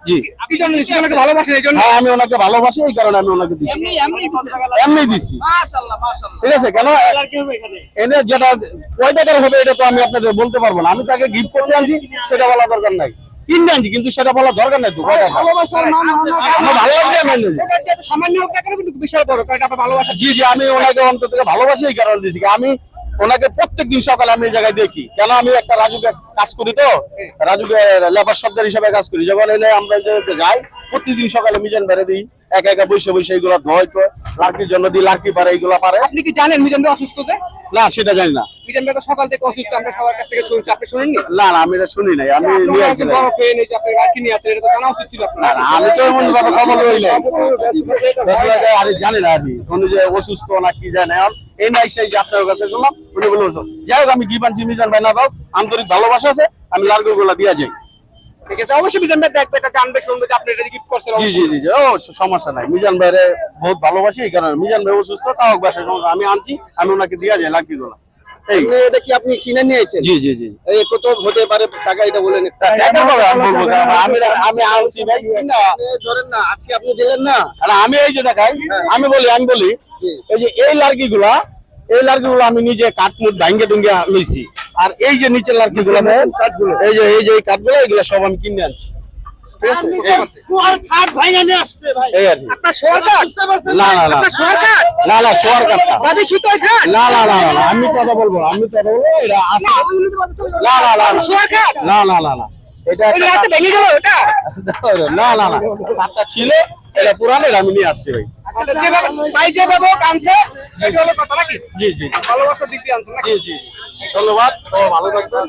জি আপনি জন্য ওনাকে ভালোবাসেন এই জন্য? হ্যাঁ, আমি ওনাকে ভালোবাসি, এই কারণে আমি ওনাকে দিছি। এমনি দিছি। মাশাআল্লাহ মাশাআল্লাহ। ঠিক আছে, কেন এনে যেটা কয় টাকার হবে এটা তো আমি আপনাদের বলতে পারবো না। আমি তাকে গিফট করতে আনছি, সেটা বলা দরকার নাই। কিনে আনছি, কিন্তু সেটা বলা দরকার নাই তো কয় টাকা। ভালোবাসার মান আমার ভালো লাগছে আমি আনছি। এটা যে সামান্য হোক না কেন কিন্তু বিশাল বড়, কারণ এটা ভালোবাসা। জি জি, আমি ওনাকে অন্তর থেকে ভালোবাসি, এই কারণে দিছি। আমি ওনাকে প্রত্যেকদিন সকালে আমি এই জায়গায় দেখি, কেন আমি একটা রাজুকে কাজ করি, তো রাজুকে লেবার শব্দের হিসাবে কাজ করি। যখন এনে আমরা যে যাই, প্রতিদিন সকালে মিজান বেড়ে দিই, একা একা বসে বসে এইগুলো ধয়, তো লাড়কির জন্য দিই, লাড়কি পারে, এইগুলো পারে। আপনি কি জানেন মিজান ভাই অসুস্থ? না, সেটা জানি না। মিজান ভাই তো সকাল থেকে অসুস্থ, আমরা সবার কাছ থেকে শুনছি, আপনি শুনেননি? না না, আমি এটা শুনি নাই। আমি নিয়ে আসছিলাম। বড় পেন এই যে আপনি রাখি নিয়ে আসেন, এটা তো জানা উচিত ছিল আপনার। না না, আমি তো এমন ভাবে খবর লইলে আরে জানি না আমি উনি যে অসুস্থ না কি জানে। এই নাই সেই যে আপনার কাছে শুনলাম উনি বলে অসুস্থ। যাই হোক, আমি গিফট আনছি, মিজান ভাই না দাও, আন্তরিক ভালোবাসা আছে, আমি লার্গো গুলা দিয়া যাই। ঠিক আছে, অবশ্যই মিজান ভাই দেখবে, এটা জানবে, শুনবে যে আপনি এটা গিফট করছেন। জি জি জি জি, ও সমস্যা নাই। মিজান ভাইরে বহুত ভালোবাসি, এই কারণে। মিজান ভাই অসুস্থ, তাও বাসায় সমস্যা, আমি আনছি, আমি ওনাকে দিয়া যাই লার্গি গুলা। এই এটা কি আপনি কিনে নিয়েছেন? জি জি জি, এই কত হতে পারে টাকা, এটা বলেন। টাকার কথা আমি বলবো কেন? আমি আনছি ভাই, না ধরেন না, আজকে আপনি দিলেন না। আর আমি এই যে দেখাই, আমি বলি এই যে এই লার্গি গুলা আমি নিজে কাঠমুট ভাঙ্গে টুঙ্গে লইছি। আর এই যে নিচের লার্গি গুলা, এই যে এই কাঠগুলো, এগুলো সব আমি কিনে আনছি। ঠিক আছে, এই আর কি। আপনার শোয়ার কাঠ? না না না আপনার শোয়ার কাঠ? না না, শোয়ার কাঠটা দাদি সুতোয় খান? না না না না, আমি কথা বলবো, এটা আছে। না না না না, শোয়ার কাঠ? না না না না, এটা ওই যে রাতে ভেঙে গেল ওটা? না না না, কাঠটা ছিল, এটা পুরানের, আমি নিয়ে আসছি ভাই। আচ্ছা, যেভাবে ভাই যেভাবে হোক আনছে, এটা হলো কথা নাকি? জি জি ভালোবাসার দিক দিয়ে আনছে নাকি? জি জি, ধন্যবাদ, ভালো থাকবেন।